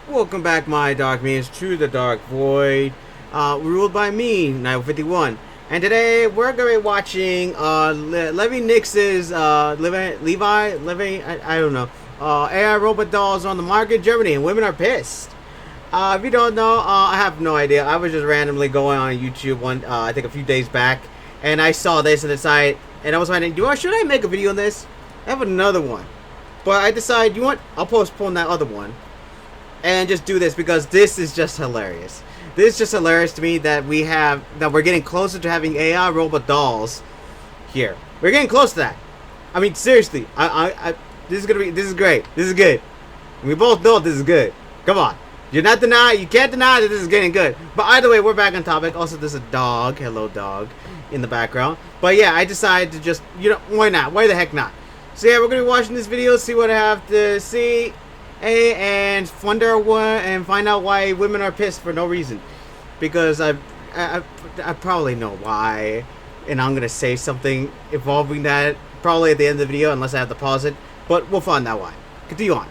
Welcome back, my dark minions, to the Dark Void, ruled by me, 951. And today we're gonna be watching Levi Nichs's Levi, I don't know, AI robot dolls on the market in Germany, and women are pissed. If you don't know, I have no idea. I was just randomly going on YouTube I think a few days back, and I saw this and decided, and I was wondering, should I make a video on this? I have another one, but I decided, I'll postpone that other one and just do this because this is just hilarious. This is just hilarious to me that we're getting closer to having AI robot dolls here. We're getting close to that. I mean, seriously, this is great. This is good. We both know this is good. Come on, you can't deny that this is getting good. But either way, we're back on topic. Also, there's a dog, hello dog, in the background. But yeah, I decided to just, why not? Why the heck not? So yeah, we're gonna be watching this video, see what I have to see. And find out why women are pissed for no reason, because I probably know why, and I'm gonna say something involving that probably at the end of the video unless I have to pause it, but we'll find out why. Continue on.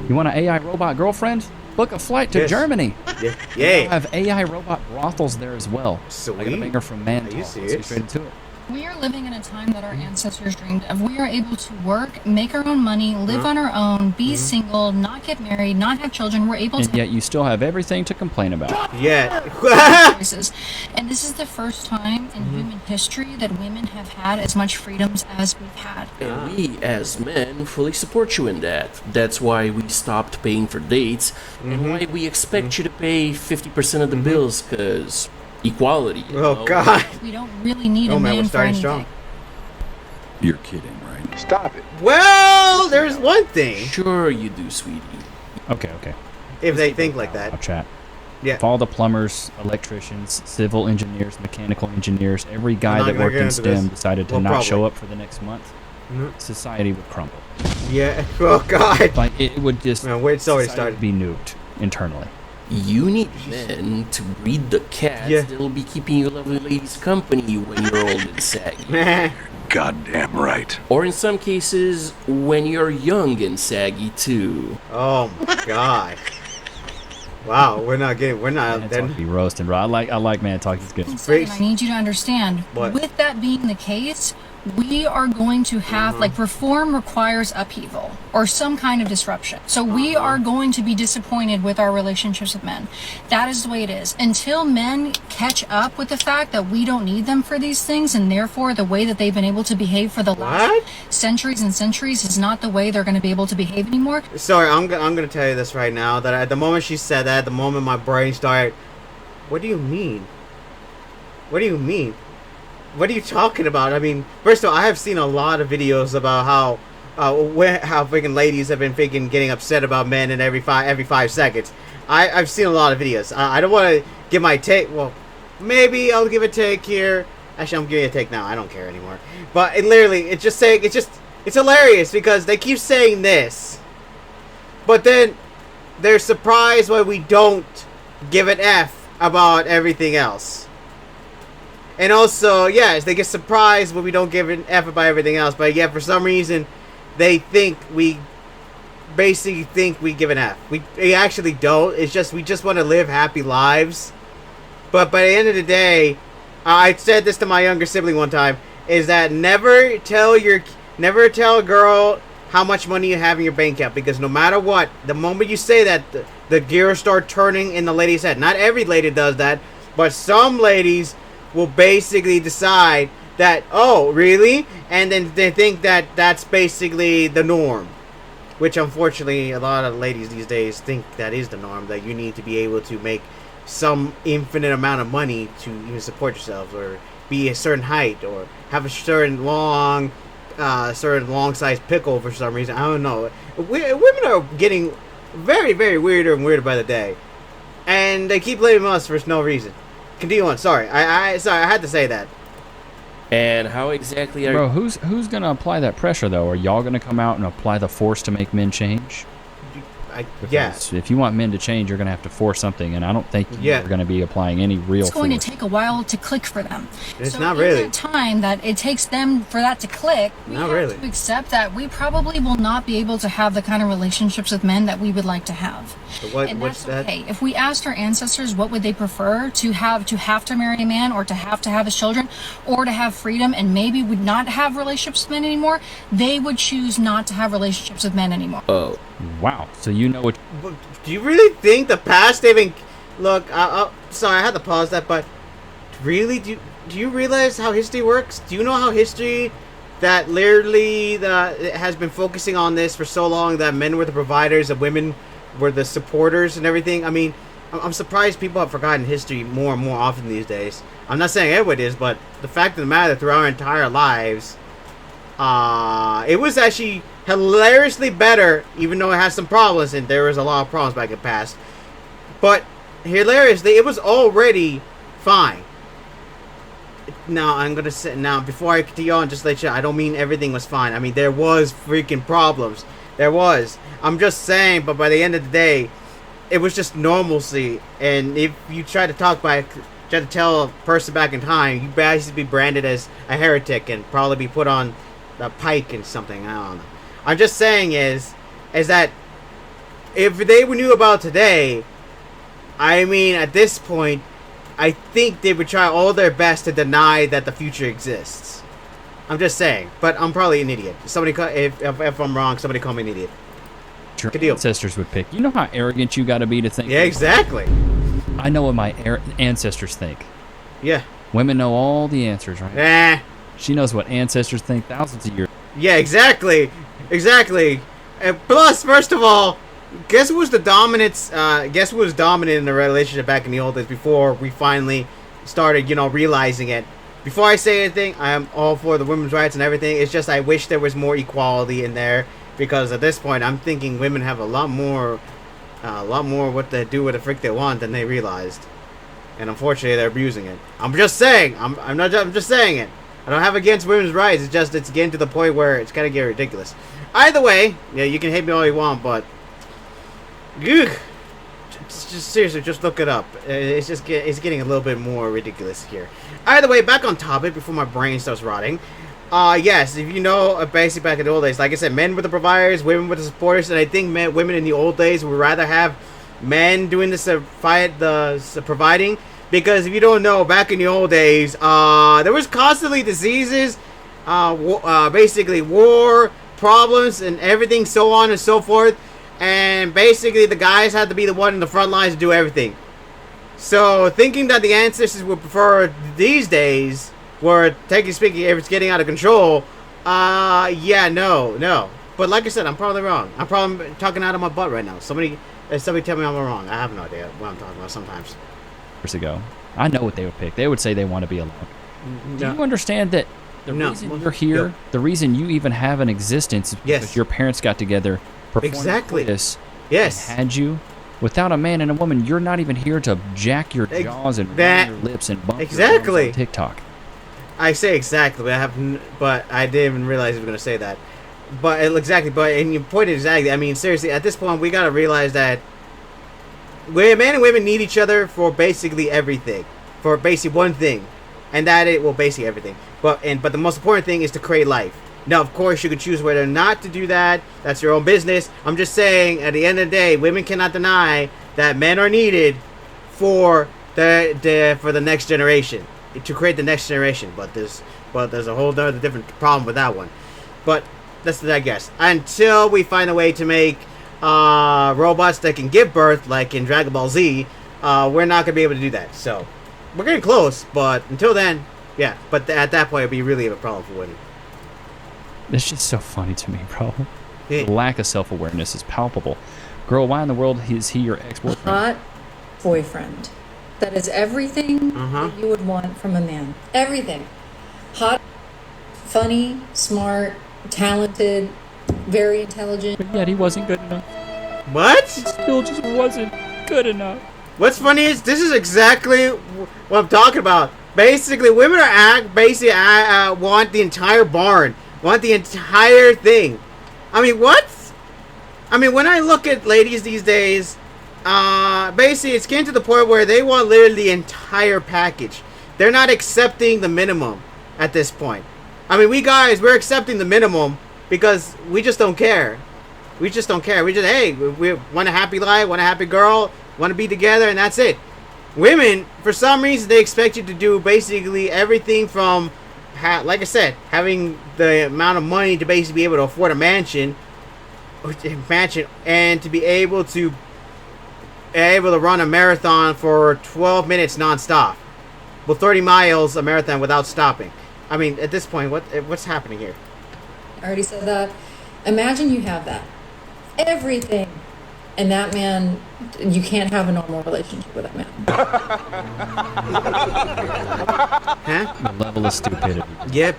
You want an AI robot girlfriend? Book a flight to Germany. Yeah. They have AI robot brothels there as well. Sweet. I got a banger from Man. Are you Let's serious? get straight into it. We are living in a time that our ancestors dreamed of. We are able to work, make our own money, live on our own, be single, not get married, not have children. We're able And to yet you still have everything to complain about. Yeah. choices. And this is the first time in human history that women have had as much freedoms as we've had. And we, as men, fully support you in that. That's why we stopped paying for dates, and why we expect you to pay 50% of the bills, because equality. You Oh know? God. We don't really need Oh a man, man we're for starting anything. strong. You're kidding, right? Stop it. Well, there's one thing. Sure you do, sweetie. Okay. If they think like I'll that. chat. Yeah. If all the plumbers, electricians, civil engineers, mechanical engineers, every guy not that gonna worked get in into this. STEM decided to Well, not probably. show up for the next month, Mhm. society would crumble. Yeah. Oh God. Like it would just Man, it's already society started. would be nuked internally. You need men to breed the cats Yeah. that'll be keeping your lovely ladies company when you're old and saggy. Man. Goddamn right. Or in some cases, when you're young and saggy too. Oh my God. Wow, we're not. Man Talk be roasting, bro. I like Man Talk. He's good. And I need you to understand, What? with that being the case, we are going to have, reform requires upheaval or some kind of disruption. So we are going to be disappointed with our relationships with men. That is the way it is. Until men catch up with the fact that we don't need them for these things, and therefore the way that they've been able to behave for the last What? centuries and centuries is not the way they're going to be able to behave anymore. Sorry, I'm gonna tell you this right now. That at the moment she said that, at the moment my brain started. What do you mean? What do you mean? What are you talking about? I mean, first of all, I have seen a lot of videos about how freaking ladies have been freaking getting upset about men in every 5 seconds. I've seen a lot of videos. I don't want to give my take. Well, maybe I'll give a take here. Actually, I'm giving a take now. I don't care anymore. But it's hilarious because they keep saying this, but then they're surprised why we don't give an F about everything else. And also, yes, they get surprised when we don't give an F about everything else, but yet for some reason, they basically think we give an F. We actually don't. It's just, we just want to live happy lives. But by the end of the day, I said this to my younger sibling one time, is that never tell a girl how much money you have in your bank account, because no matter what, the moment you say that, the gears start turning in the lady's head. Not every lady does that, but some ladies will basically decide that, oh, really? And then they think that that's basically the norm. Which, unfortunately, a lot of ladies these days think that is the norm, that you need to be able to make some infinite amount of money to even support yourself, or be a certain height, or have a certain long size pickle for some reason. I don't know. Women are getting very, very weirder and weirder by the day. And they keep blaming us for no reason. Continue on. Sorry, I had to say that. And how exactly are Bro, who's gonna apply that pressure though? Are y'all gonna come out and apply the force to make men change? Because if you want men to change, you're going to have to force something, and I don't think you're going to be applying any real It's going force. to take a while to click for them. It's so not in really. that time that it takes them for that to click, we Not have really. to accept that we probably will not be able to have the kind of relationships with men that we would like to have. So And what's that's that? okay. If we asked our ancestors what would they prefer, to have to marry a man, or to have his children, or to have freedom and maybe would not have relationships with men anymore, they would choose not to have relationships with men anymore. Oh. Wow. So you know what... But do you really think the past even... Look, sorry, I had to pause that, but really, do you realize how history works? Do you know how history that literally has been focusing on this for so long, that men were the providers and women were the supporters and everything? I mean, I'm surprised people have forgotten history more and more often these days. I'm not saying everybody is, but the fact of the matter, through our entire lives, it was actually hilariously better, even though it has some problems, and there was a lot of problems back in the past. But hilariously, it was already fine. Now, I'm gonna say, before I continue on, just let you know, I don't mean everything was fine. I mean, there was freaking problems. There was. I'm just saying, but by the end of the day, it was just normalcy. And if you try to try to tell a person back in time, you basically be branded as a heretic and probably be put on the pike and something. I don't know. I'm just saying is that if they knew about today, I mean, at this point, I think they would try all their best to deny that the future exists. I'm just saying, but I'm probably an idiot. Somebody, if I'm wrong, somebody call me an idiot. your Good deal. ancestors would pick. You know how arrogant you got to be to think... Yeah, exactly. I know what my ancestors think. Yeah. Women know all the answers, right? She knows what ancestors think thousands of years. Yeah, exactly. Exactly. And plus, first of all, guess who was the dominant? Guess who was dominant in the relationship back in the old days before we finally started, realizing it? Before I say anything, I am all for the women's rights and everything. It's just I wish there was more equality in there, because at this point, I'm thinking women have a lot more what to do with the frick they want than they realized, and unfortunately, they're abusing it. I'm just saying. I'm just saying it. I don't have against women's rights. It's just it's getting to the point where it's kind of getting ridiculous. Either way, yeah, you can hate me all you want, but ugh, just seriously, just look it up. It's getting a little bit more ridiculous here. Either way, back on topic before my brain starts rotting. Yes, if you know, basically back in the old days, like I said, men were the providers, women were the supporters, and I think women in the old days would rather have men doing the providing. Because if you don't know, back in the old days, there was constantly diseases, basically war, problems, and everything, so on and so forth. And basically, the guys had to be the one in the front lines to do everything. So, thinking that the ancestors would prefer these days, where, technically speaking, if it's getting out of control, yeah, no. But like I said, I'm probably wrong. I'm probably talking out of my butt right now. Somebody tell me I'm wrong. I have no idea what I'm talking about sometimes. Years ago, I know what they would pick. They would say they want to be alone. Do you understand that the reason you're here, the reason you even have an existence, is because your parents got together, performed this, and had you? Without a man and a woman, you're not even here to jack your jaws and roll your lips and bump your arms on TikTok. I say exactly, but I didn't even realize you were going to say that. And you pointed exactly. I mean, seriously, at this point, we got to realize that men and women need each other for basically everything, for basically one thing, and that basically everything. But the most important thing is to create life. Now, of course, you can choose whether or not to do that. That's your own business. I'm just saying, at the end of the day, women cannot deny that men are needed for the next generation, to create the next generation. But there's a whole other different problem with that one. But that's I guess. Until we find a way to make robots that can give birth, like in Dragon Ball Z, we're not gonna be able to do that. So we're getting close, but until then, yeah. But at that point, it'd be really a problem for women. It's just so funny to me, bro. The lack of self-awareness is palpable. Girl, why in the world is he your ex-boyfriend? Hot boyfriend. That is everything that you would want from a man. Everything. Hot, funny, smart, talented, very intelligent. But yet he wasn't good enough. What? He still just wasn't good enough. What's funny is this is exactly what I'm talking about. Basically, women want the entire barn, want the entire thing. I mean, what? I mean, when I look at ladies these days, basically it's getting to the point where they want literally the entire package. They're not accepting the minimum at this point. I mean, we guys, we're accepting the minimum because we just don't care. We just don't care. We just, hey, we want a happy life, want a happy girl, want to be together, and that's it. Women, for some reason, they expect you to do basically everything from, like I said, having the amount of money to basically be able to afford a mansion, and to be able to run a marathon for 12 minutes nonstop. Well, 30 miles a marathon without stopping. I mean, at this point, what's happening here? I already said that. Imagine you have that. Everything. And that man, you can't have a normal relationship with that man. Huh? The level of stupidity. Yep.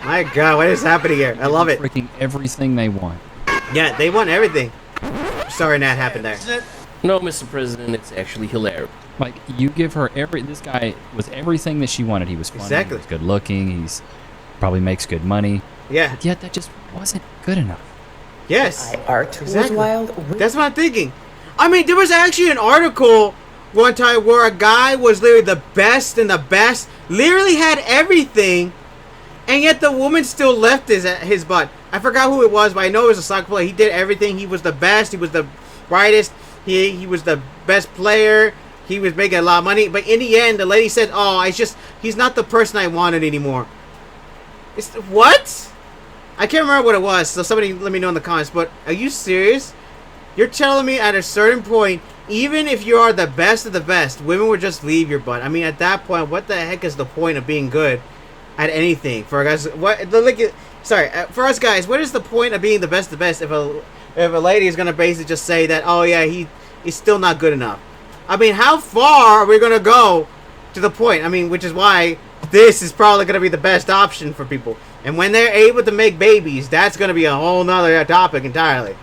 My God, what is happening here? I love it. Freaking everything they want. Yeah, they want everything. Sorry that happened there. No, Mr. President, it's actually hilarious. Like, you give her this guy was everything that she wanted. He was funny, Exactly. he was good looking, he's probably makes good money. Yeah. But yet that just wasn't good enough. Yes. Art Exactly. was wild. That's what I'm thinking. I mean, there was actually an article one time where a guy was literally the best and the best, literally had everything, and yet the woman still left his butt. I forgot who it was, but I know it was a soccer player. He did everything. He was the best. He was the brightest. He was the best player. He was making a lot of money. But in the end, the lady said, "Oh, he's not the person I wanted anymore." What? I can't remember what it was, so somebody let me know in the comments. But are you serious? You're telling me at a certain point, even if you are the best of the best, women would just leave your butt? I mean, at that point, what the heck is the point of being good at anything? For us, for us guys, what is the point of being the best of the best if a lady is gonna basically just say that, oh yeah, he's still not good enough? I mean, how far are we gonna go to the point? I mean, which is why this is probably gonna be the best option for people. And when they're able to make babies, that's gonna be a whole nother topic entirely.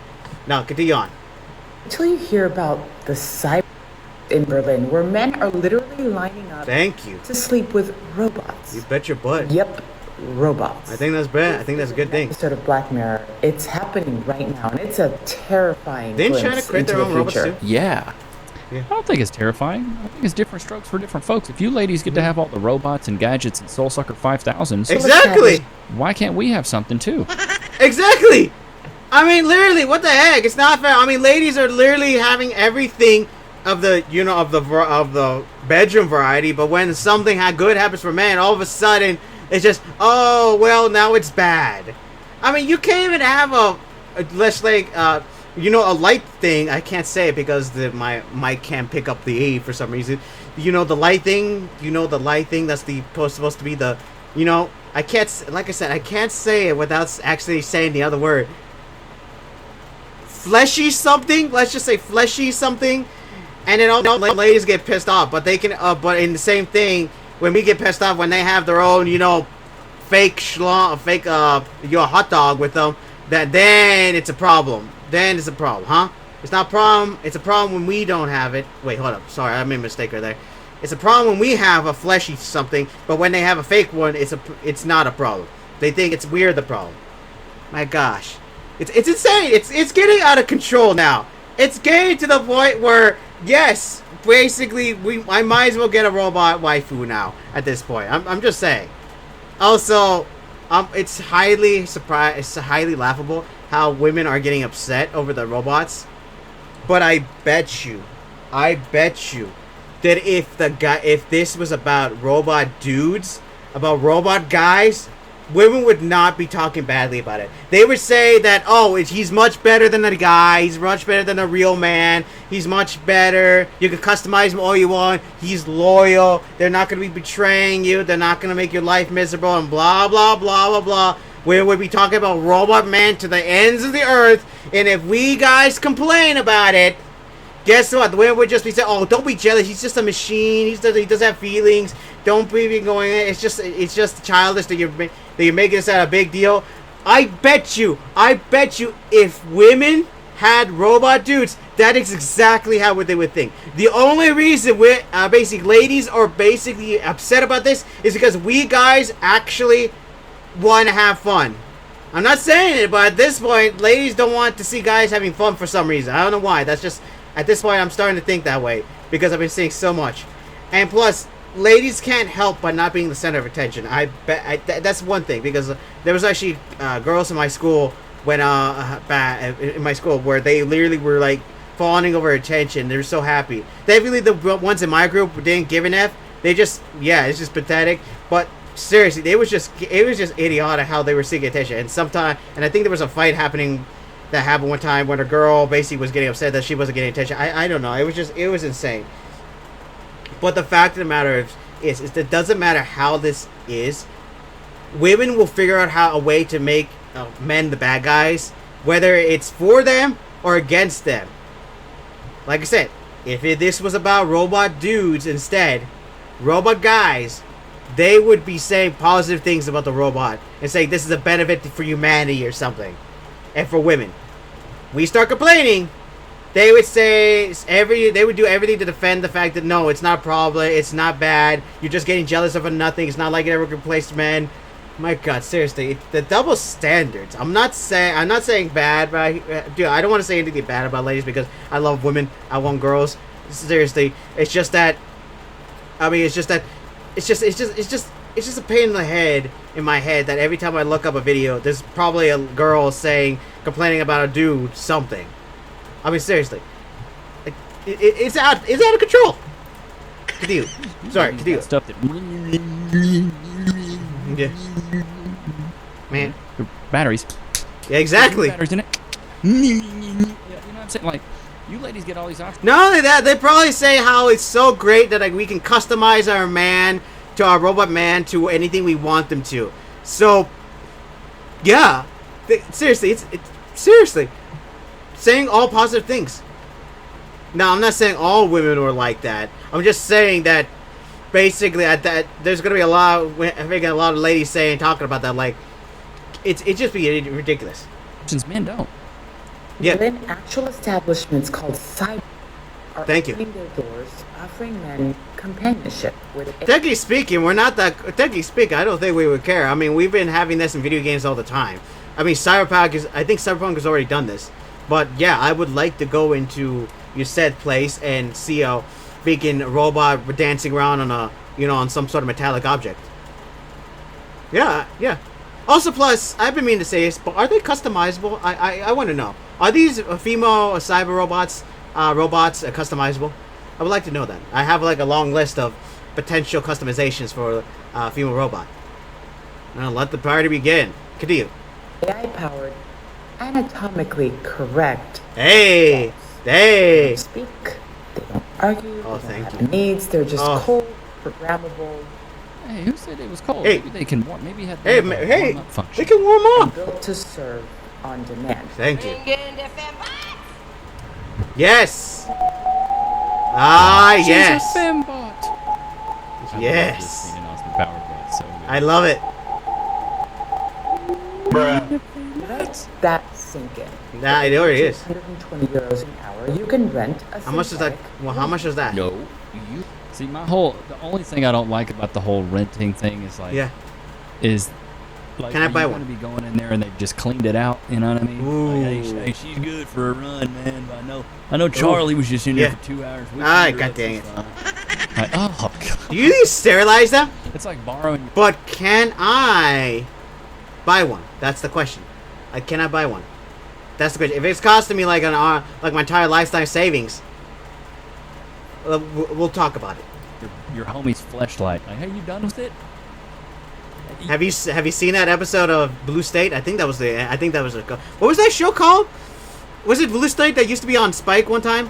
Now, continue on. Until you hear about the cyber in Berlin, where men are literally lining up Thank you. to sleep with robots. You bet your butt. Yep, robots. I think that's bad. I think that's a good thing. Episode of Black Mirror. It's happening right now, and it's a terrifying Didn't China glimpse create into their the own robots future. too? Yeah. I don't think it's terrifying. I think it's different strokes for different folks. If you ladies get to have all the robots and gadgets and Soul Sucker 5000s, Exactly. why can't we have something too? Exactly. I mean, literally, what the heck? It's not fair. I mean, ladies are literally having everything of the bedroom variety, but when something good happens for men, all of a sudden it's just, oh well, now it's bad. I mean, you can't even have a light thing. I can't say it because my mic can't pick up the E for some reason. The light thing. The light thing that's supposed to be the. I can't. Like I said, I can't say it without actually saying the other word. Fleshy something. Let's just say fleshy something. And then all the ladies get pissed off, but they can. But in the same thing, when we get pissed off when they have their own, fake hot dog with them, then it's a problem. Then it's a problem, huh? It's not a problem. It's a problem when we don't have it. Wait, hold up. Sorry, I made a mistake right there. It's a problem when we have a fleshy something, but when they have a fake one, it's not a problem. They think it's weird. The problem. My gosh, it's insane. It's getting out of control now. It's getting to the point where yes, basically I might as well get a robot waifu now. At this point, I'm just saying. Also, it's highly laughable how women are getting upset over the robots. But I bet you that if this was about robot dudes, about robot guys, women would not be talking badly about it. They would say that, oh, he's much better than a guy, he's much better than a real man, he's much better, you can customize him all you want, he's loyal, they're not going to be betraying you, they're not going to make your life miserable, and blah, blah, blah, blah, blah. We would be talking about robot man to the ends of the earth, and if we guys complain about it, guess what? The women would just be saying, "Oh, don't be jealous. He's just a machine. He doesn't have feelings. Don't be going. It's just childish that you're making this out a big deal." I bet you, if women had robot dudes, that is exactly how they would think. The only reason basically ladies are basically upset about this is because we guys actually want to have fun. I'm not saying it, but at this point, ladies don't want to see guys having fun for some reason. I don't know why. That's just, at this point, I'm starting to think that way because I've been seeing so much. And plus, ladies can't help but not being the center of attention. I bet that's one thing, because there was actually girls in my school when in my school where they literally were like fawning over attention. They were so happy. Definitely the ones in my group didn't give an F. They just, yeah, it's just pathetic. But seriously, it was just idiotic how they were seeking attention. And I think there was a fight happening that happened one time when a girl basically was getting upset that she wasn't getting attention. I don't know. It was insane. But the fact of the matter is it doesn't matter how this is. Women will figure out a way to make men the bad guys, whether it's for them or against them. Like I said, if this was about robot dudes instead, robot guys, they would be saying positive things about the robot and saying this is a benefit for humanity or something. And for women, we start complaining, they would say they would do everything to defend the fact that no, it's not a problem, it's not bad, you're just getting jealous of a nothing, it's not like it ever replaced men. My God, seriously, the double standards. I'm not saying bad, but dude, I don't want to say anything bad about ladies because I love women, I want girls. Seriously, it's just that. I mean, it's just a pain in the head in my head that every time I look up a video, there's probably a girl complaining about a dude something. I mean, seriously, like, it's out of control. Continue. Sorry, continue. Stuff that. Yeah. Man. Batteries. Yeah, exactly. Batteries in it. Yeah, you know what I'm saying? Like, you ladies get all these options. Not only that, they probably say how it's so great that like we can customize our robot man to anything we want them to. So, yeah, seriously, it's seriously saying all positive things. Now, I'm not saying all women are like that. I'm just saying that basically that there's gonna be a lot of ladies talking about that. Like, it just be ridiculous. Since men don't. Yeah. Within actual establishments called cyber are opening their doors, offering men companionship with. Technically speaking, I don't think we would care. I mean, we've been having this in video games all the time. I mean, I think Cyberpunk has already done this. But yeah, I would like to go into your said place and see a freaking robot dancing around on some sort of metallic object. Yeah. Also, plus, I've been meaning to say this, but are they customizable? I want to know. Are these female cyber robots customizable? I would like to know that. I have like a long list of potential customizations for a female robot. Now let the party begin. Continue. AI-powered, anatomically correct. Hey! They don't speak. They don't argue. Oh, they thank don't you. have needs. They're just cold, programmable. Hey, who said it was cold? Hey. Maybe they can warm. Maybe have Hey, warm-up function. they can warm up. Built to serve on demand. Thank you. Yes. Ah, She's yes. a fembot. Yes. So I love it. Let that sink in. Nah, it already is. 120 euros an hour. You can rent a How much is that? Well, how much is that? No, you. See, the only thing I don't like about the whole renting thing is like, like, can I buy one? Going to be going in there and they've just cleaned it out. You know what I mean? Ooh. Like, hey, she's good for a run, man. But I know Charlie was just in there for 2 hours. God dang it! Like, oh God. Do you sterilize them? It's like borrowing. But can I buy one? That's the question. Like, can I buy one? That's the question. If it's costing me like my entire lifetime savings, we'll talk about it. Your homie's fleshlight. Like, hey, you done with it? Have you seen that episode of Blue State? I think that was what was that show called? Was it Blue State that used to be on Spike one time?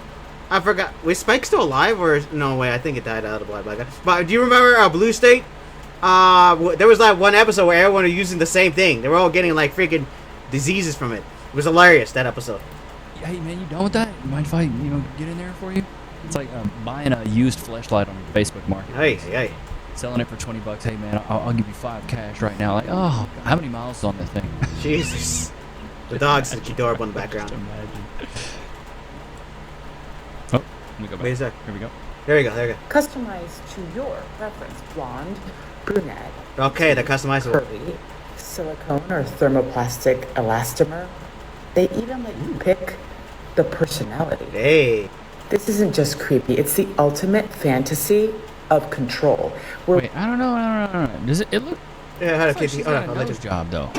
I forgot. Was Spike still alive or no way? I think it died out of blood. But do you remember Blue State? There was like one episode where everyone was using the same thing. They were all getting like freaking diseases from it. It was hilarious, that episode. Hey man, you done with that? You mind if I get in there for you? It's like buying a used fleshlight on Facebook Market. Hey. Selling it for $20. Hey man, I'll give you $5 cash right now. Like, oh, God, how many miles is on this thing? Jesus. The dog's adorable in the background. Imagine. Oh, let me go back. Wait a sec. Here we go. There you go. Customized to your preference. Blonde, brunette. Okay, the customizable. Curvy, silicone or thermoplastic elastomer. They even let you pick the personality. Hey. This isn't just creepy, it's the ultimate fantasy of control. Wait, I don't know. Does it look... Yeah, how to like she's got a nose job, though.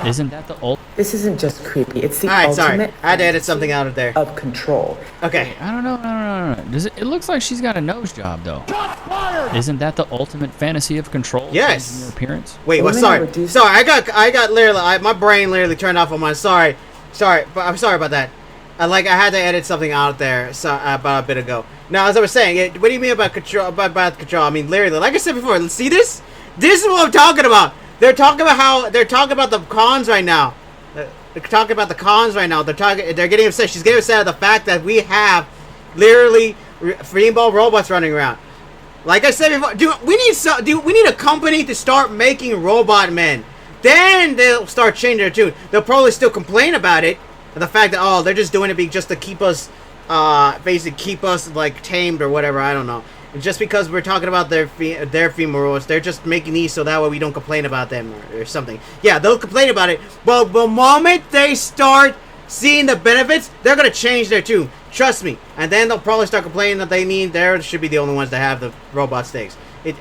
Isn't that the ultimate... This isn't just creepy, it's the Alright, ultimate sorry. I had to edit something out of there. Of control. Okay. Wait, I don't know. Does it looks like she's got a nose job, though. Isn't that the ultimate fantasy of control? Yes. Your appearance? Wait, what? Sorry. I got literally... my brain literally turned off on my... Sorry, but I'm sorry about that. I had to edit something out there about a bit ago. Now, as I was saying, what do you mean about control? About control? I mean, literally, like I said before, see this? This is what I'm talking about. They're talking about the cons right now. They're talking about the cons right now. They're getting upset. She's getting upset at the fact that we have literally female robots running around. Like I said before, we need a company to start making robot men. Then they'll start changing their tune. They'll probably still complain about it. The fact that they're just doing it just to keep us basically keep us like tamed or whatever, I don't know. And just because we're talking about their female robots, they're just making these so that way we don't complain about them or something. Yeah, they'll complain about it, but the moment they start seeing the benefits, they're gonna change their tune. Trust me. And then they'll probably start complaining that they should be the only ones that have the robot stakes.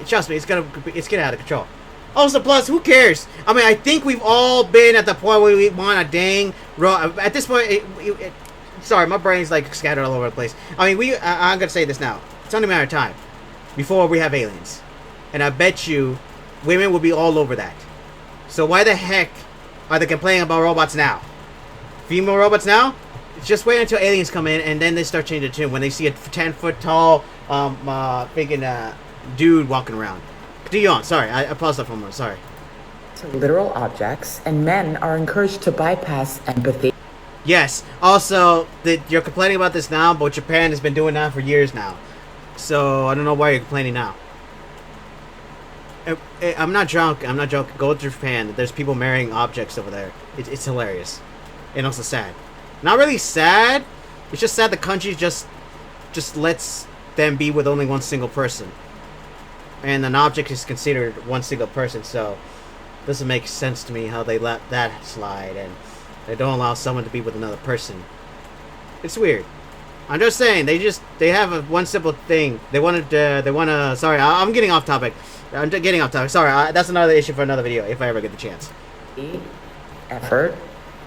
Trust me, it's getting out of control. Also, plus, who cares? I mean, I think we've all been at the point where we want a dang... At this point, sorry, my brain's like scattered all over the place. I mean, I'm going to say this now. It's only a matter of time before we have aliens. And I bet you women will be all over that. So why the heck are they complaining about robots now? Female robots now? Just wait until aliens come in and then they start changing the tune when they see a 10-foot tall freaking dude walking around. Continue on. Sorry, I paused that for a moment. Sorry. To literal objects, and men are encouraged to bypass empathy. Yes. Also, you're complaining about this now, but Japan has been doing that for years now. So I don't know why you're complaining now. I'm not drunk. I'm not joking. Go to Japan. There's people marrying objects over there. It's hilarious, and also sad. Not really sad. It's just sad the country just lets them be with only one single person. And an object is considered one single person, so it doesn't make sense to me how they let that slide and they don't allow someone to be with another person. It's weird. I'm just saying they have one simple thing. Sorry, I'm getting off topic. Sorry, that's another issue for another video if I ever get the chance. Effort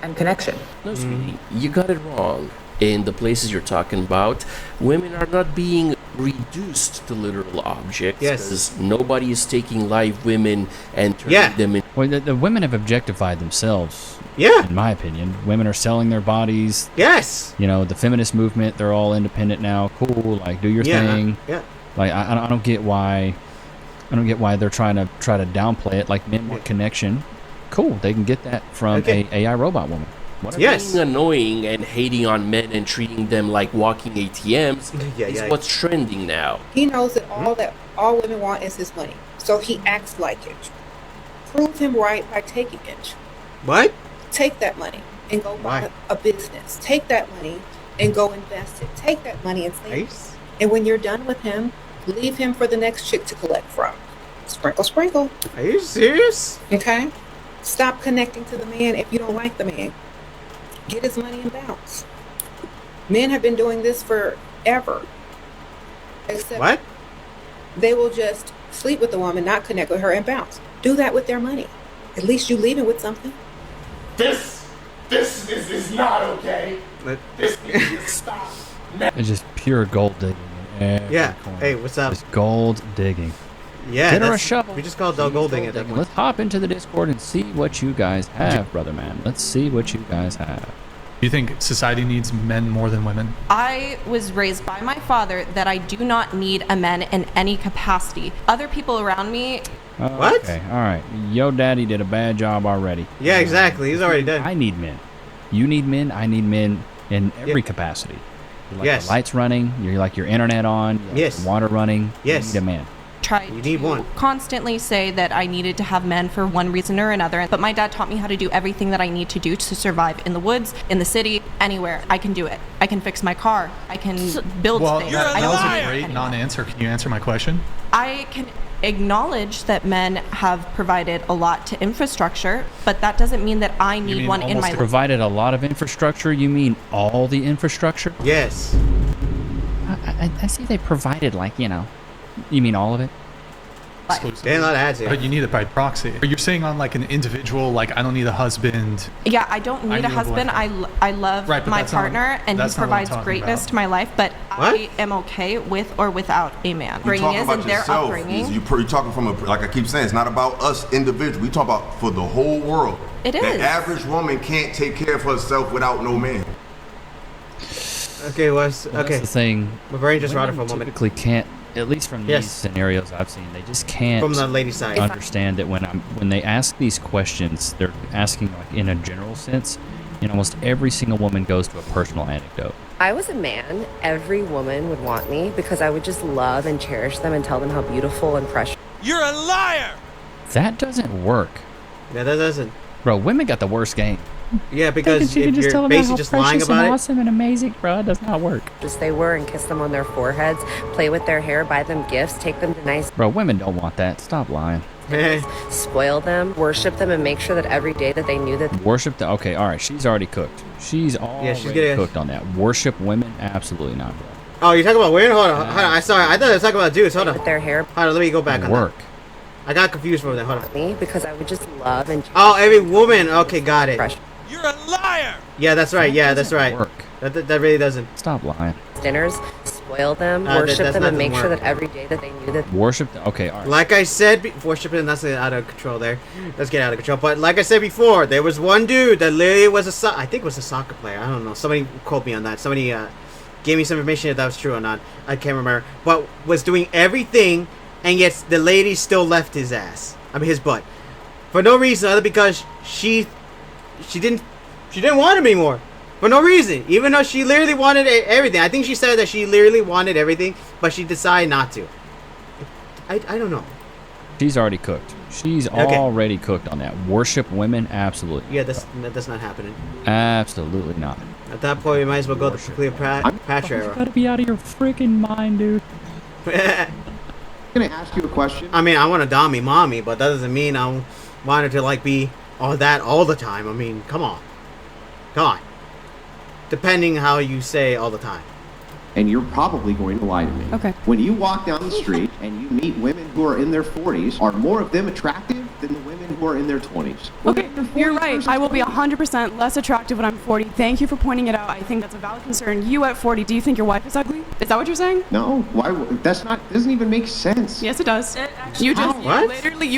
and connection. No, sweetie, you got it wrong. In the places you're talking about, women are not being reduced to literal objects. Yes. Because nobody is taking live women and turning them in. Well, the women have objectified themselves. Yeah. In my opinion. Women are selling their bodies. Yes. You know, the feminist movement, they're all independent now. Cool, like, do your thing. Yeah. Like, I don't get why... they're trying to downplay it. Like, men want connection. Cool, they can get that from a AI robot woman. Whatever. Yes. Being annoying and hating on men and treating them like walking ATMs is what's trending now. He knows that all women want is his money, so he acts like it. Prove him right by taking it. What? Take that money and go buy a business. Take that money and go invest it. Take that money and save it. And when you're done with him, leave him for the next chick to collect from. Sprinkle, sprinkle. Are you serious? Okay? Stop connecting to the man if you don't like the man. Get his money and bounce. Men have been doing this forever. Except what? They will just sleep with the woman, not connect with her, and bounce. Do that with their money. At least you leave it with something. This is not okay. This needs to stop. It's just pure gold digging. Yeah. Hey, what's up? Just gold digging. Yeah. Get her a shovel. We just call it gold digging at that point. Let's hop into the Discord and see what you guys have, brother man. Let's see what you guys have. Do you think society needs men more than women? I was raised by my father that I do not need a man in any capacity. Other people around me... What? Okay, all right. Yo daddy did a bad job already. Yeah, exactly. He's already dead. I need men. You need men. I need men in every capacity. You like the lights running. You like your internet on. You like the water running. Yes. You need a man. Tried to constantly say that I needed to have men for one reason or another, but my dad taught me how to do everything that I need to do to survive in the woods, in the city, anywhere. I can do it. I can fix my car. I can build things. That was a great non-answer. Can you answer my question? I can acknowledge that men have provided a lot to infrastructure, but that doesn't mean that I need one in my life. Provided a lot of infrastructure? You mean all the infrastructure? Yes. I see they provided, like, you know. You mean all of it? They're not ads here. But you need it by proxy. But you're saying on like an individual, like I don't need a husband. Yeah, I don't need a husband. I love my partner, and he provides greatness to my life. But I am okay with or without a man. Bringing is in their upbringing. You're talking from like I keep saying, it's not about us individuals. We talk about for the whole world. It is. The average woman can't take care of herself without no man. Okay, that's the thing. My brain just rotted for a moment. Typically can't. At least from these scenarios I've seen, they just can't. From the lady side, understand that when they ask these questions, they're asking like in a general sense. And almost every single woman goes to a personal anecdote. I was a man, every woman would want me because I would just love and cherish them and tell them how beautiful and precious. You're a liar! That doesn't work. Yeah, that doesn't. Bro, women got the worst game. Yeah, because if you're basically just lying about it. Awesome and amazing, bro. It does not work. Just they were and kiss them on their foreheads, play with their hair, buy them gifts, take them to nice. Bro, women don't want that. Stop lying. Spoil them, worship them, and make sure that every day that they knew that. Worship the. Okay, all right. She's already cooked. She's already cooked on that. Worship women? Absolutely not, bro. Oh, you're talking about women? Hold on. I thought I was talking about dudes. Hold on. With their hair. Hold on. Let me go back on work. That. I got confused for that. Hold on. Me because I would just love and. Oh, every woman. Okay, got it. You're a liar. Yeah, that's right. Yeah, that's right. Work. That really doesn't. Stop lying. Dinners, spoil them, worship them, and make sure that every day that they knew that. Worship. Okay, all right. Like I said, worshiping. That's out of control there. Let's get out of control. But like I said before, there was one dude that literally was I think was a soccer player. I don't know. Somebody quote me on that. Somebody gave me some information if that was true or not. I can't remember. But was doing everything, and yet the lady still left his ass. I mean his butt, for no reason other because she didn't want him anymore. For no reason. Even though she literally wanted everything. I think she said that she literally wanted everything, but she decided not to. I don't know. She's already cooked. She's already cooked on that. Worship women? Absolutely. Yeah, that's not happening. Absolutely not. At that point, we might as well go to Cleopatra era. You gotta be out of your freaking mind, dude. I'm gonna ask you a question. I mean, I want to dom mommy, but that doesn't mean I want her to like be all that all the time. I mean, come on. Depending how you say all the time. And you're probably going to lie to me. Okay. When you walk down the street and you meet women who are in their 40s, are more of them attractive than the women who are in their 20s? Okay, you're right. I will be 100% less attractive when I'm 40. Thank you for pointing it out. I think that's a valid concern. You at 40, do you think your wife is ugly? Is that what you're saying? No. Why? Doesn't even make sense. Yes, it does. You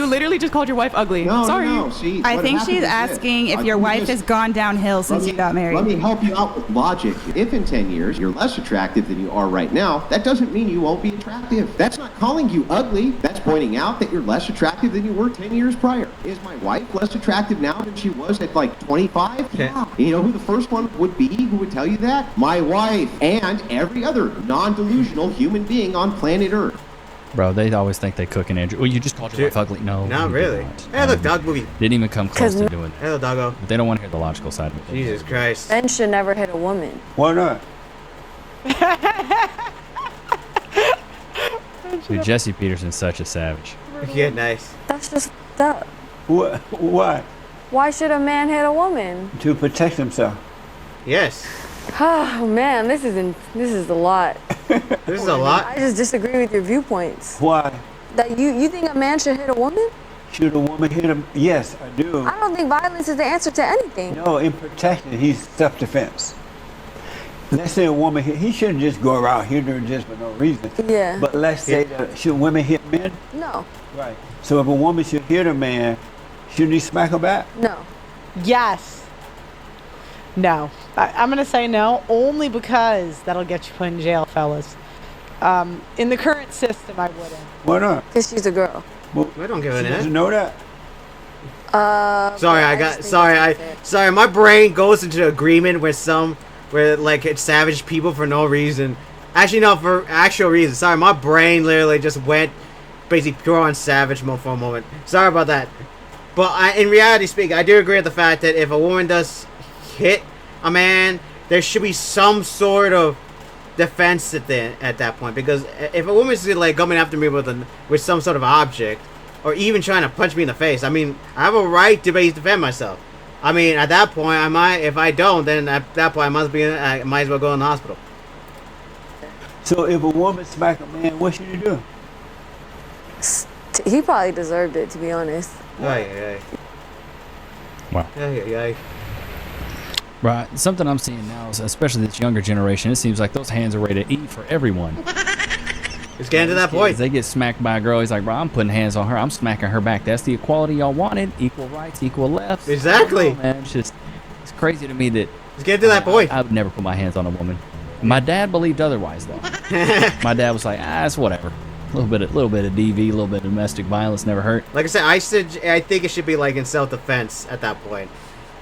literally just called your wife ugly. No, sorry. No. See, I think she's asking if your wife has gone downhill since you got married. Let me help you out with logic. If in 10 years you're less attractive than you are right now, that doesn't mean you won't be attractive. That's not calling you ugly. That's pointing out that you're less attractive than you were 10 years prior. Is my wife less attractive now than she was at like 25? Yeah. You know who the first one would be who would tell you that? My wife and every other non-delusional human being on planet Earth. Bro, they always think they cook and Andrew. Well, you just called your wife ugly. No. Not really. Hey, look, dog movie. Didn't even come close to doing that. Hello, doggo. But they don't want to hear the logical side of it. Jesus Christ. Men should never hit a woman. Why not? Dude, Jesse Peterson's such a savage. Yeah, nice. That's just that. Why? Why should a man hit a woman? To protect himself. Yes. Oh man, this is a lot. This is a lot. I just disagree with your viewpoints. Why? That you think a man should hit a woman? Should a woman hit him? Yes, I do. I don't think violence is the answer to anything. No, in protection, he's self-defense. Let's say a woman he shouldn't just go around hitting her just for no reason. Yeah. But let's say that should women hit men? No. Right. So if a woman should hit a man, shouldn't he smack her back? No. Yes. No. I'm going to say no, only because that'll get you put in jail, fellas. In the current system, I wouldn't. Why not? Because she's a girl. Well, I don't give a she damn. doesn't know that. Sorry, my brain goes into agreement with where like it's savage people for no reason. Actually, no, for actual reason. Sorry, my brain literally just went basically pure on savage mode for a moment. Sorry about that. But in reality speaking, I do agree with the fact that if a woman does hit a man, there should be some sort of defense at that point, because if a woman's like coming after me with some sort of object, or even trying to punch me in the face, I mean, I have a right to defend myself. I mean, at that point, if I don't, then at that point, I might as well go in the hospital. So if a woman smack a man, what should he do? He probably deserved it, to be honest. Wow. Right. Something I'm seeing now is, especially this younger generation, it seems like those hands are ready to eat for everyone. It's getting to that point. They get smacked by a girl. He's like, bro, I'm putting hands on her. I'm smacking her back. That's the equality y'all wanted. Equal rights, equal lefts. Exactly. Man, it's crazy to me that it's getting to that point. I would never put my hands on a woman. My dad believed otherwise, though. My dad was like, it's whatever. A little bit of DV, a little bit of domestic violence never hurt. Like I said, I think it should be like in self-defense at that point.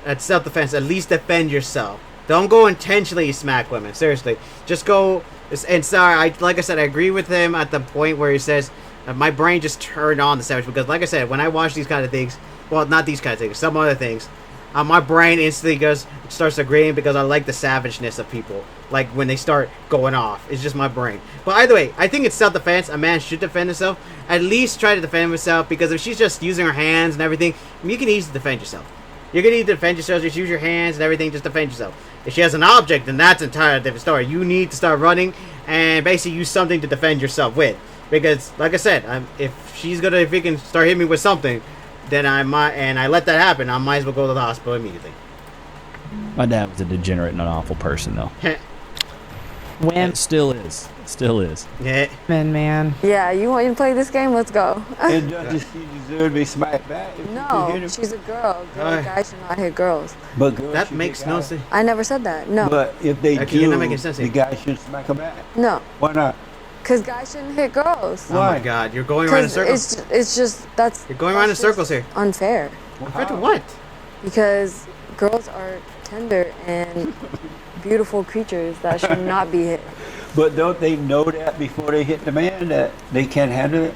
At self-defense, at least defend yourself. Don't go intentionally smack women. Seriously, just go. And sorry, like I said, I agree with him at the point where he says, my brain just turned on the savage, because like I said, when I watch these kind of things, well, not these kind of things, some other things, my brain instantly starts agreeing, because I like the savageness of people. Like when they start going off, it's just my brain. But either way, I think it's self-defense. A man should defend himself. At least try to defend himself, because if she's just using her hands and everything, you can easily defend yourself. You can need to defend yourself. Just use your hands and everything. Just defend yourself. If she has an object, then that's an entirely different story. You need to start running and basically use something to defend yourself with. Because, like I said, if he can start hitting me with something, then I let that happen, I might as well go to the hospital immediately. My dad was a degenerate and an awful person, though. When? Still is. Yeah. Man. Yeah, you want to play this game? Let's go. And does she deserve to be smacked back? No, she's a girl. Guys should not hit girls. But girls that makes no sense. I never said that. No. But if they do, you're not making sense the guy should smack her back. No. Why not? Because guys shouldn't hit girls. Why? Oh my God, you're going around in circles. It's just you're going around in circles here. Unfair. Unfair to what? Because girls are tender and beautiful creatures that should not be hit. But don't they know that before they hit the man, that they can't handle it?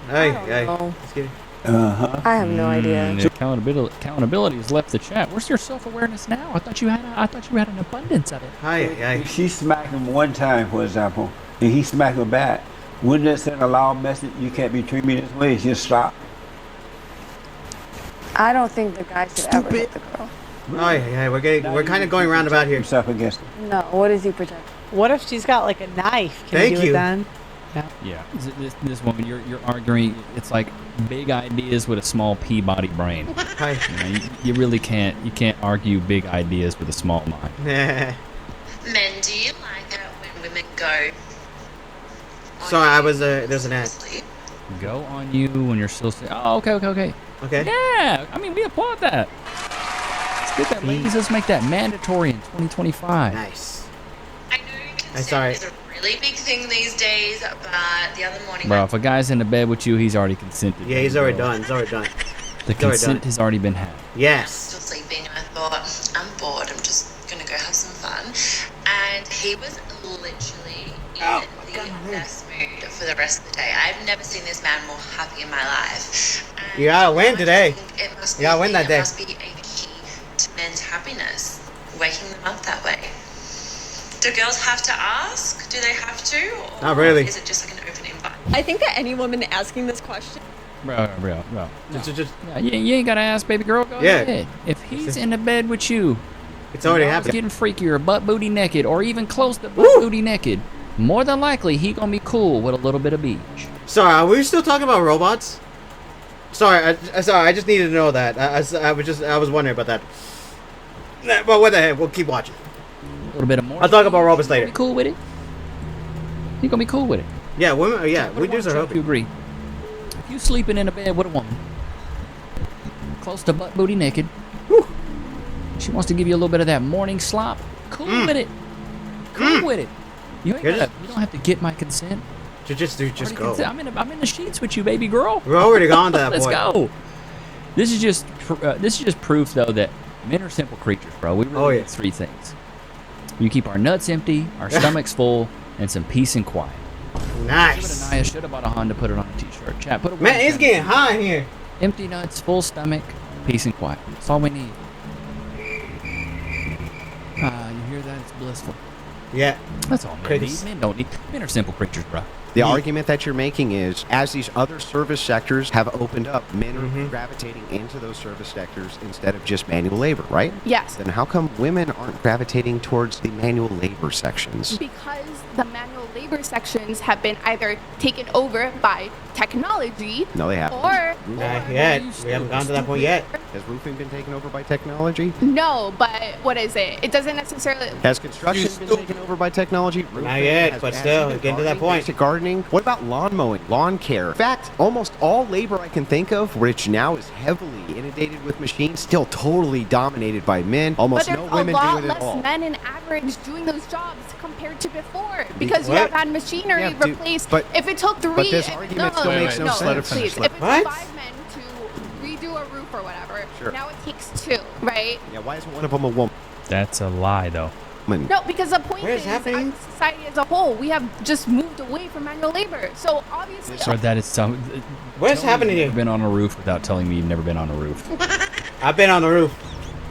Hey. I have no idea. Accountability has left the chat. Where's your self-awareness now? I thought you had an abundance of it. If she smacked him one time, for example, and he smacked her back, wouldn't that send a loud message? You can't be treating me this way. Just stop. I don't think the guy should ever hit the girl. We're kind of going roundabout here. Himself against him. No, what does he protect? What if she's got like a knife? Can you do it then? Yeah. This woman, you're arguing. It's like big ideas with a small Peabody brain. You really can't. You can't argue big ideas with a small mind. Men, do you like it when women go? Sorry, there's an ad. Go on you when you're still saying, oh, okay. Yeah, I mean, we applaud that. Let's get that, ladies. Let's make that mandatory in 2025. Nice. I know consent is a really big thing these days, but the other morning... Bro, if a guy's in the bed with you, he's already consented. Yeah, he's already done. The consent has already been had. Yes. Still sleeping, and I thought, I'm bored, I'm just going to go have some fun. And he was literally in the best mood for the rest of the day. I've never seen this man more happy in my life. And you gotta win today. You gotta win that day. It must be a key to men's happiness, waking them up that way. Do girls have to ask? Do they have to? Or not really. Is it just like an open invite? I think that any woman asking this question... Bro. No. You ain't gotta ask, baby girl. Go ahead. If he's in the bed with you, it's already happened. Getting freakier, butt booty naked, or even close to butt booty naked, more than likely he gonna be cool with a little bit of beach. Sorry, are we still talking about robots? Sorry, I just needed to know that. I was wondering about that. But what the heck? We'll keep watching. A little bit of more. I'll talk about robots later. Be cool with it. You gonna be cool with it? Yeah, women. Yeah, we do. So you agree? If you sleeping in a bed with a woman, close to butt booty naked, she wants to give you a little bit of that morning slop. Cool with it. Cool with it. You don't have to get my consent. Just go. I'm in the sheets with you, baby girl. We're already gone to that Let's point. go. This is just proof though that men are simple creatures, bro. We really need three things. You keep our nuts empty, our stomachs full, and some peace and quiet. Nice. I should have bought a Honda, put it on a t-shirt. Chat, put it. Man, it's getting hot in here. Empty nuts, full stomach, peace and quiet. That's all we need. You hear that? It's blissful. Yeah. That's all men need. Men don't need. Men are simple creatures, bro. The argument that you're making is, as these other service sectors have opened up, men are gravitating into those service sectors instead of just manual labor, right? Yes. Then how come women aren't gravitating towards the manual labor sections? Because the manual labor sections have been either taken over by technology. No, they haven't. Or not yet. We haven't gone to that point yet. Has roofing been taken over by technology? No, but what is it? It doesn't necessarily. Has construction been taken over by technology? Not yet, but still, getting to that point. Basic gardening? What about lawn mowing, lawn care? In fact, almost all labor I can think of, which now is heavily inundated with machines, still totally dominated by men. Almost no women do it at all. But there's a lot less men in average doing those jobs compared to before, because you have had machinery replaced. But if it took 3, but this argument still makes no sense. Please, if it took 5 men to redo a roof or whatever, now it takes 2, right? Yeah, why isn't one of them a woman? That's a lie, though. No, because the point is, as society as a whole, we have just moved away from manual labor. So obviously, Sorry, that is some. What's happening here? You've been on a roof without telling me you've never been on a roof. I've been on the roof.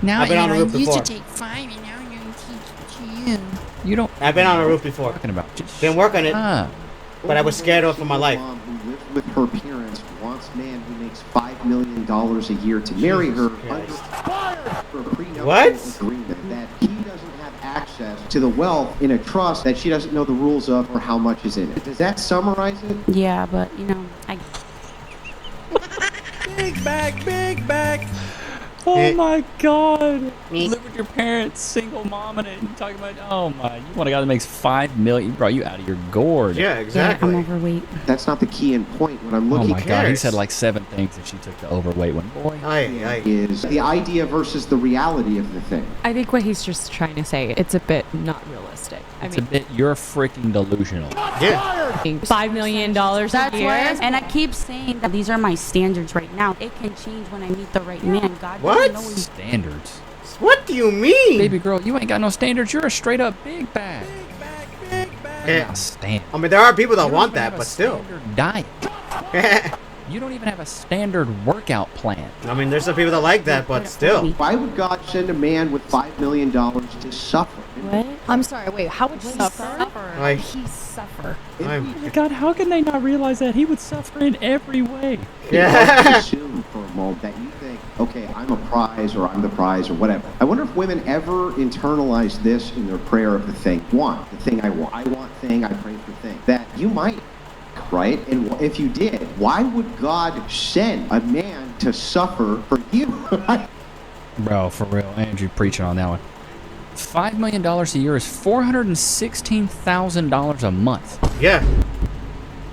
Now, I've been on the roof I used before. to take 5, and now you're going to teach to you. You don't. I've been on a roof before. Talking about. Been working it, but I was scared of for my life. Mom who lives with her parents wants a man who makes $5 million a year to marry her under for a prenuptial agreement that he doesn't have access to the wealth in a trust that she doesn't know the rules of or how much is in it. Does that summarize it? Yeah, but I. Big bag. Oh my God! You live with your parents, single mom, and talking about, oh my, you want a guy that makes $5 million? Bro, you out of your gourd. Yeah, exactly. Yeah, I'm overweight. That's not the key in point. What I'm looking at. Oh my God, he said like 7 things that she took the overweight one. Boy, is the idea versus the reality of the thing. I think what he's just trying to say, it's a bit not realistic. It's a bit, you're freaking delusional. Yeah. $5 million That's a year. and I keep saying that these are my standards right now. It can change when I meet the right man. God What? doesn't know Standards? What do you mean? Baby girl, you ain't got no standards. You're a straight up big bag. Yeah. Stand. I mean, there are people that want that, but still. Diet. You don't even have a standard workout plan. I mean, there's some people that like that, but still. Why would God send a man with $5 million to suffer? What? I'm sorry, wait, how would suffer? Like, He suffer. Oh my God, how can they not realize that? He would suffer in every way. Yeah. Assume for a moment that you think, okay, I'm a prize or I'm the prize or whatever. I wonder if women ever internalize this in their prayer of the thing. The thing I want. I want thing, I pray for thing. That you might, right? And if you did, why would God send a man to suffer for you? Bro, for real, Andrew preaching on that one. $5 million a year is $416,000 a month. Yeah.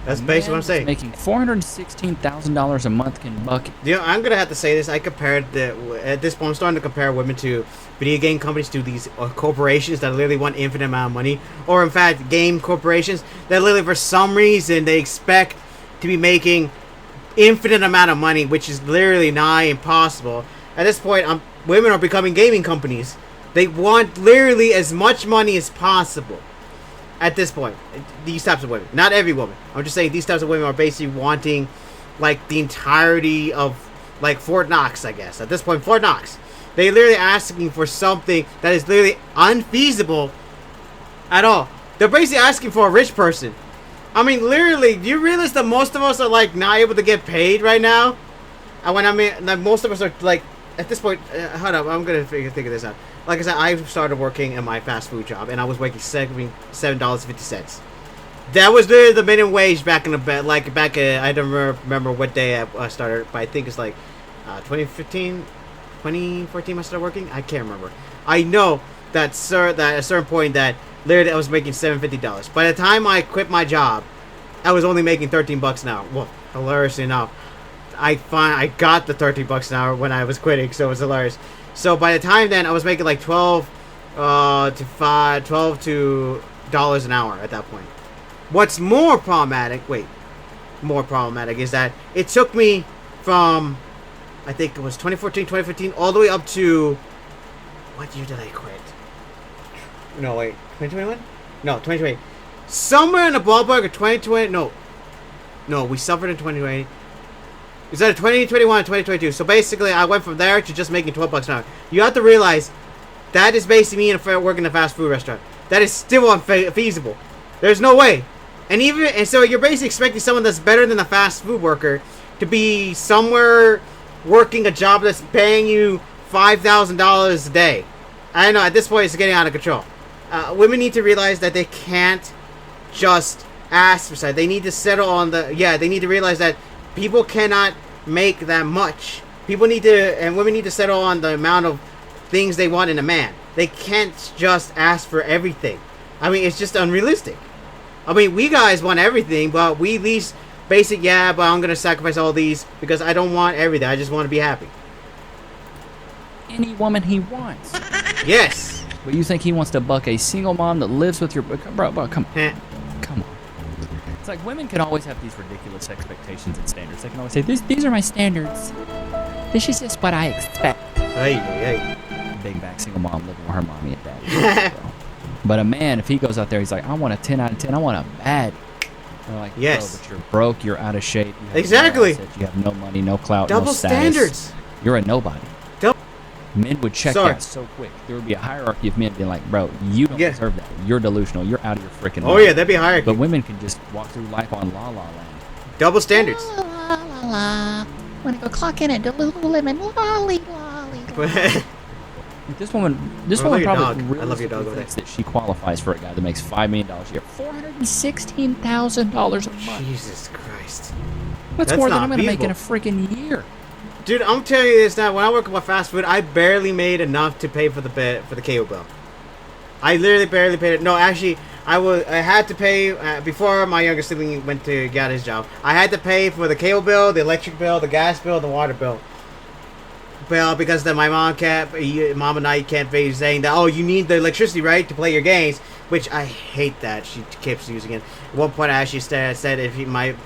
That's basically what I'm saying. Making $416,000 a month can buck. You know, I'm gonna have to say this. I compared at this point. I'm starting to compare women to video game companies, to these corporations that literally want infinite amount of money, or in fact, game corporations that literally, for some reason, they expect to be making infinite amount of money, which is literally nigh impossible. At this point, women are becoming gaming companies. They want literally as much money as possible. At this point, these types of women, not every woman. I'm just saying these types of women are basically wanting, like, the entirety of, like, Fort Knox, I guess. At this point, Fort Knox. They're literally asking for something that is literally unfeasible at all. They're basically asking for a rich person. I mean, literally, do you realize that most of us are, like, not able to get paid right now? And when I mean, like, most of us are, like, at this point, hold up, I'm gonna figure this out. Like I said, I started working in my fast food job, and I was making $7.50. That was literally the minimum wage back in the I don't remember what day I started, but I think it's like 2015, 2014 I started working. I can't remember. I know that at a certain point that literally I was making $7.50. By the time I quit my job, I was only making $13 an hour. Well, hilariously enough, I got the $13 an hour when I was quitting, so it was hilarious. So by the time then, I was making like $12 to $12 an hour at that point. What's more problematic is that it took me from, I think it was 2014, 2015, all the way up to, what year did I quit? No, wait, 2021? No, 2020. Somewhere in the ballpark of 2020, no, we suffered in 2020. It's either 2021 or 2022. So basically, I went from there to just making $12 an hour. You have to realize that is basically me working in a fast food restaurant. that is still unfeasible. There's no way. And so you're basically expecting someone that's better than a fast food worker to be somewhere working a job that's paying you $5,000 a day. I know at this point it's getting out of control. Women need to realize that they can't just ask for something. They need to settle on they need to realize that people cannot make that much. Women need to settle on the amount of things they want in a man. They can't just ask for everything. I mean, it's just unrealistic. I mean, we guys want everything, but we at least basic, but I'm going to sacrifice all these because I don't want everything. I just want to be happy. Any woman he wants. Yes. But you think he wants to buck a single mom that lives with your... Bro, come on. Come on. It's like women can always have these ridiculous expectations and standards. They can always say, these are my standards. This is just what I expect. Hey. Big back single mom living with her mommy and daddy. But a man, if he goes out there, he's like, I want a 10 out of 10. I want a bad. They're like, yes. But you're broke. You're out of shape. You have exactly. No assets, you have no money, no clout, double no status. Standards. You're a nobody. Men would check that so quick. There would be a hierarchy of men being like, bro, you don't deserve that. You're delusional. You're out of your freaking mind. Oh, yeah, that'd be a hierarchy. But women can just walk through life on La La Land. Double standards. La la la la. Wanna go clock in at Lululemon? Lolly. This woman probably really I love your dog thinks that she qualifies for a guy that makes $5 million a year. $416,000 a month. Jesus Christ. That's more than I'm going to make in a freaking year. Dude, I'm telling you this now. When I work with fast food, I barely made enough to pay for the cable bill. I literally barely paid it. No, actually, I had to pay before my younger sibling went to get his job. I had to pay for the cable bill, the electric bill, the gas bill, the water bill. Because then my mom and I can't be saying that, oh, you need the electricity, right, to play your games, which I hate that. She keeps using it. At one point, I actually said if my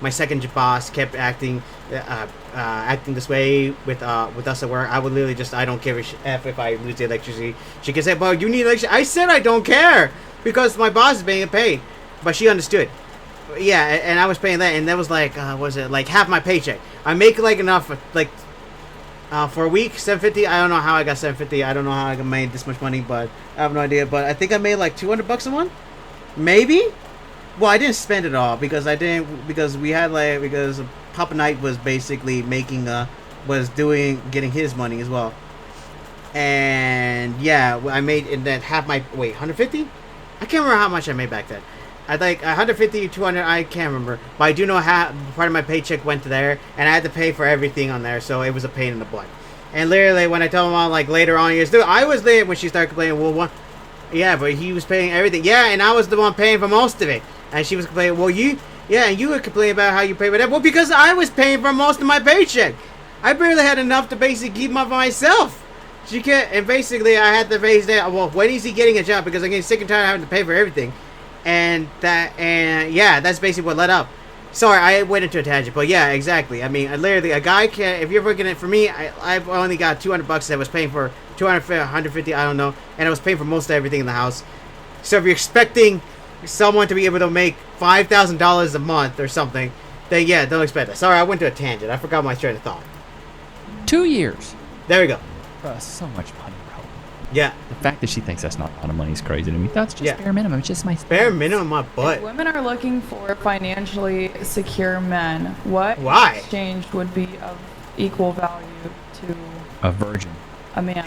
second boss kept acting this way with us at work, I would literally I don't care if I lose the electricity. She can say, well, you need electricity. I said I don't care because my boss is being paid. But she understood. Yeah, and I was paying that, and that was like, was it like half my paycheck? I make like enough, for a week, $750. I don't know how I got $750. I don't know how I made this much money, but I have no idea. But I think I made like $200 a month, maybe. Well, I didn't spend it all because Papa Knight was basically getting his money as well. And yeah, I made and then half my 150. I can't remember how much I made back then. I think 150, 200. I can't remember, but I do know part of my paycheck went to there, and I had to pay for everything on there, so it was a pain in the butt. And literally, when I told my mom like later on years, dude, I was there when she started complaining. Well, what? Yeah, but he was paying everything. Yeah, and I was the one paying for most of it. And she was complaining, well, and you would complain about how you pay for that. Well, because I was paying for most of my paycheck. I barely had enough to basically keep my myself. She can't, and basically I had to face that. Well, when is he getting a job? Because I'm getting sick and tired of having to pay for everything. And that's basically what led up. Sorry, I went into a tangent, but yeah, exactly. I mean, literally, a guy can. If you're working it for me, I've only got $200 that I was paying for 150, I don't know, and I was paying for most of everything in the house. So if you're expecting someone to be able to make $5,000 a month or something, then yeah, don't expect that. Sorry, I went to a tangent. I forgot my train of thought. 2 years. There we go. So much money, bro. Yeah. The fact that she thinks that's not a lot of money is crazy to me. That's just bare minimum. It's just my bare minimum, my butt. If women are looking for financially secure men, what exchange would be of equal value to a virgin? A man.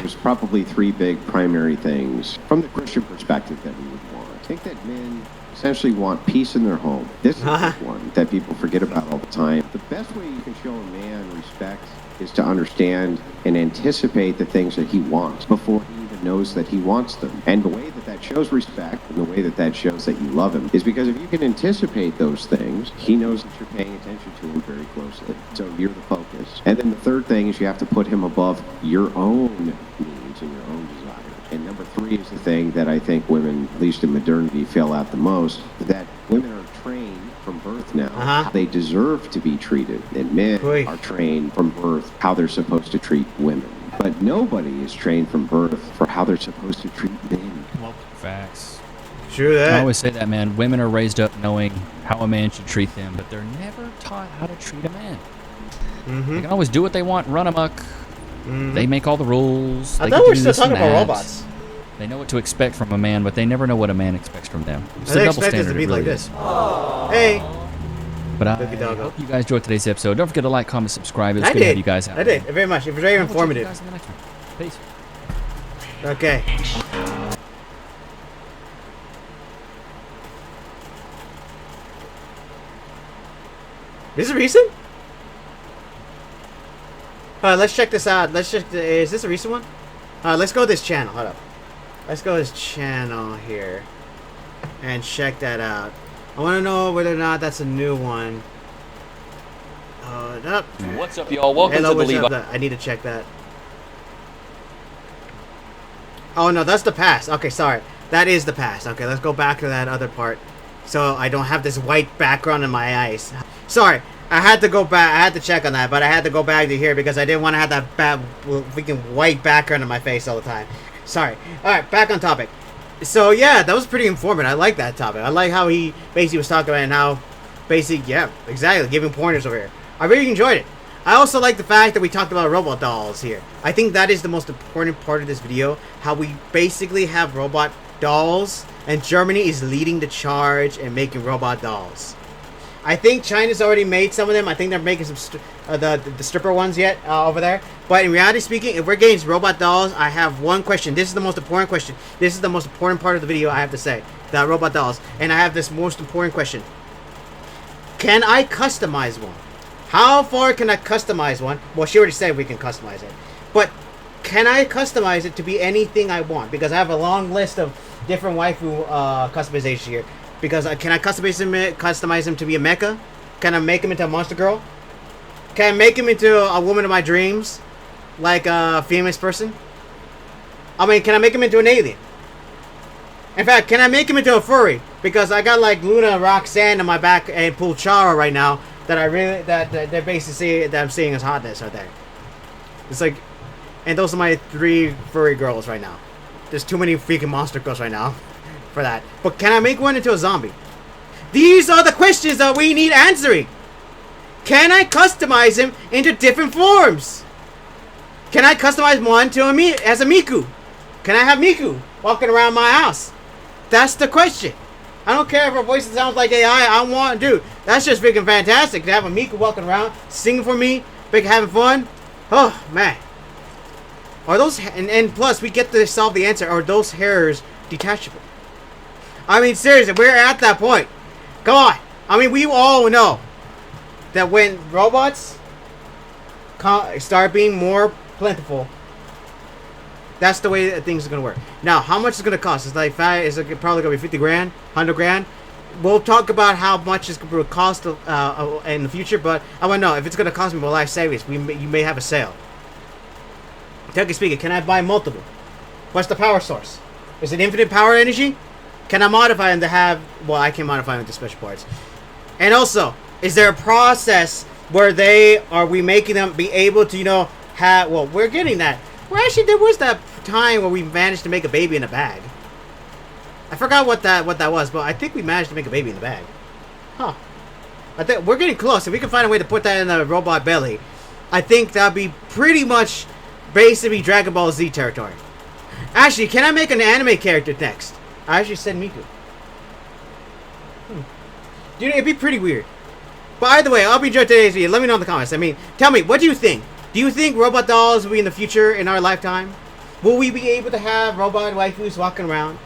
There's probably three big primary things from the Christian perspective that we would want. I think that men essentially want peace in their home. This is one that people forget about all the time. The best way you can show a man respect is to understand and anticipate the things that he wants before he even knows that he wants them. And the way that shows respect and the way that shows that you love him is because if you can anticipate those things, he knows that you're paying attention to him very closely. So you're the focus. And then the third thing is you have to put him above your own needs and your own desires. And number three is the thing that I think women, at least in modernity, fail at the most, that women are trained from birth now how they deserve to be treated, and men are trained from birth how they're supposed to treat women, but nobody is trained from birth for how they're supposed to treat men. Well, facts. True that. I always say that, man. Women are raised up knowing how a man should treat them, but they're never taught how to treat a man. They can always do what they want, run amok. They make all the rules. I thought we were still talking about robots. They know what to expect from a man, but they never know what a man expects from them. It's they a double expect us standard. to be It really like this. is. Hey. But I hope you guys enjoyed today's episode. Don't forget to like, comment, subscribe. It's good to have you guys out. I did. Very much. It was very informative. We'll see you guys in the next one. Peace. Okay. This is recent? Let's check this out. Let's check. Is this a recent one? Let's go to this channel. Hold up. Let's go to this channel here and check that out. I want to know whether or not that's a new one. Up. What's up, y'all? Welcome to the Levi. I need to check that. Oh no, that's the past. Okay, sorry. That is the past. Okay, let's go back to that other part. So I don't have this white background in my eyes. Sorry, I had to go back. I had to check on that, but I had to go back to here because I didn't want to have that bad, freaking white background in my face all the time. Sorry. All right, back on topic. So yeah, that was pretty informative. I like that topic. I like how he basically was talking about and how basically, yeah, exactly, giving pointers over here. I really enjoyed it. I also like the fact that we talked about robot dolls here. I think that is the most important part of this video. How we basically have robot dolls, and Germany is leading the charge in making robot dolls. I think China's already made some of them. I think they're making some the stripper ones yet over there. But in reality speaking, if we're getting robot dolls, I have one question. This is the most important question. This is the most important part of the video, I have to say. The robot dolls. And I have this most important question. Can I customize one? How far can I customize one? Well, she already said we can customize it. But can I customize it to be anything I want? Because I have a long list of different waifu customization here. Because can I customize him to be a mecha? Can I make him into a monster girl? Can I make him into a woman of my dreams? Like a famous person? I mean, can I make him into an alien? In fact, can I make him into a furry? Because I got like Luna, Roxanne on my back and Pulchara right now. That I really, that they're basically seeing, that I'm seeing as hotness right there. It's like, and those are my 3 furry girls right now. There's too many freaking monster girls right now for that. But can I make one into a zombie? These are the questions that we need answering. Can I customize him into different forms? Can I customize one to as a Miku? Can I have Miku walking around my house? That's the question. I don't care if her voice sounds like AI. I want, dude. That's just freaking fantastic to have a Miku walking around, singing for me, having fun. Oh man. Are those and plus we get to solve the answer. Are those hairs detachable? I mean, seriously, we're at that point. Come on. I mean, we all know that when robots start being more plentiful, that's the way that things are gonna work. Now, how much is it gonna cost? It's like is it probably gonna be 50 grand, 100 grand? We'll talk about how much it's gonna cost in the future, but I want to know if it's gonna cost me more life savings. You may have a sale. Technically speaking, can I buy multiple? What's the power source? Is it infinite power energy? Can I modify them to have? Well, I can modify them into special parts. And also, is there a process where we making them be able to have? Well, we're getting that. Well, actually, there was that time where we managed to make a baby in a bag. I forgot what that was, but I think we managed to make a baby in the bag. Huh. I think we're getting close. If we can find a way to put that in the robot belly, I think that'd be pretty much basically Dragon Ball Z territory. Actually, can I make an anime character next? I actually said Miku. Dude, it'd be pretty weird. By the way, I'll be enjoying today's video. Let me know in the comments. I mean, tell me, what do you think? Do you think robot dolls will be in the future in our lifetime? Will we be able to have robot waifus walking around?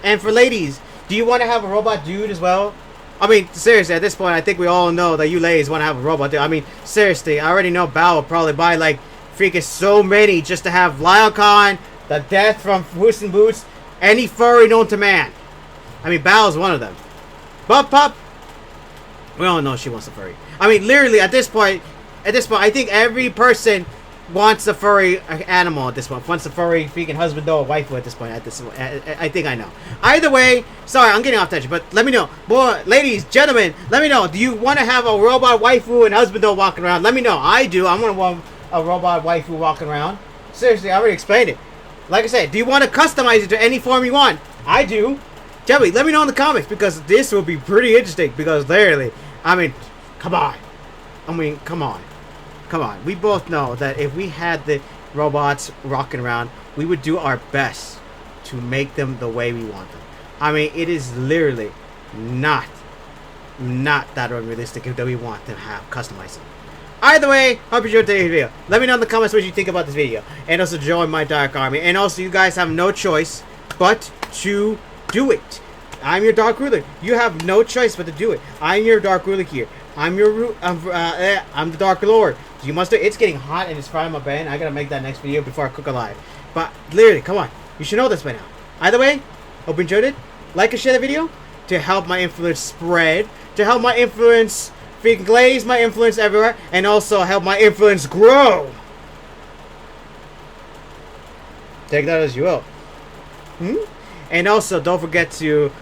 And for ladies, do you want to have a robot dude as well? I mean, seriously, at this point, I think we all know that you ladies want to have a robot dude. I mean, seriously, I already know Bao will probably buy like freaking so many just to have Lyocon, the Death from Puss in Boots, any furry known to man. I mean, Bao's one of them. But Pup, we all know she wants a furry. I mean, literally, at this point, I think every person wants a furry animal at this point. Wants a furry freaking husband or waifu at this point. I think I know. Either way, sorry, I'm getting off tangent, but let me know. Boy, ladies, gentlemen, let me know. Do you want to have a robot waifu and husband or walking around? Let me know. I do. I'm going to want a robot waifu walking around. Seriously, I already explained it. Like I said, do you want to customize it to any form you want? I do. Tell me, let me know in the comments, because this will be pretty interesting, because literally, I mean, come on. Come on. We both know that if we had the robots rocking around, we would do our best to make them the way we want them. I mean, it is literally not that unrealistic that we want to have customized them. Either way, hope you enjoyed today's video. Let me know in the comments what you think about this video. And also join my Dark Army. And also, you guys have no choice but to do it. I'm your Dark Ruler. You have no choice but to do it. I'm your Dark Ruler here. I'm the Dark Lord. You must do it. It's getting hot and it's frying my brain. I gotta make that next video before I cook alive. But literally, come on. You should know this by now. Either way, hope you enjoyed it. Like and share the video to help my influence spread. To help my influence freaking glaze my influence everywhere. And also help my influence grow. Take that as you will. And also, don't forget to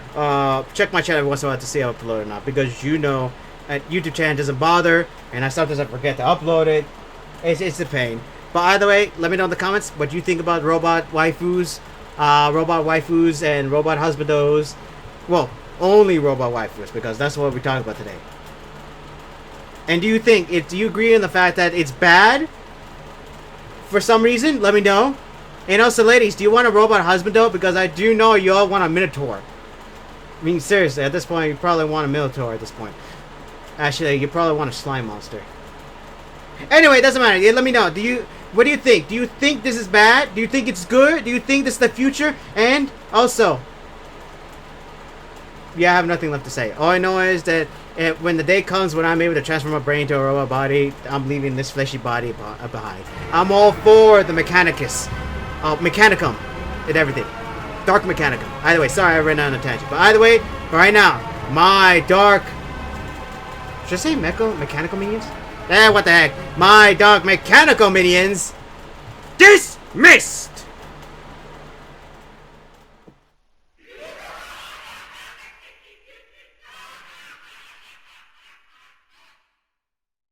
check my channel every once in a while to see if I upload or not. Because you know, YouTube channel doesn't bother. And sometimes I forget to upload it. It's a pain. But either way, let me know in the comments what you think about robot waifus and robot husbandos. Well, only robot waifus, because that's what we're talking about today. And do you agree in the fact that it's bad for some reason? Let me know. And also, ladies, do you want a robot husbando? Because I do know you all want a Minotaur. I mean, seriously, at this point, you probably want a Minotaur at this point. Actually, you probably want a slime monster. Anyway, it doesn't matter. Let me know. What do you think? Do you think this is bad? Do you think it's good? Do you think this is the future? And also, yeah, I have nothing left to say. All I know is that when the day comes when I'm able to transform my brain to a robot body, I'm leaving this fleshy body behind. I'm all for the Mechanicum and everything. Dark Mechanicum. Either way, sorry I ran on a tangent. But either way, right now, my dark... Should I say mechanical minions? What the heck. My dark mechanical minions dismissed!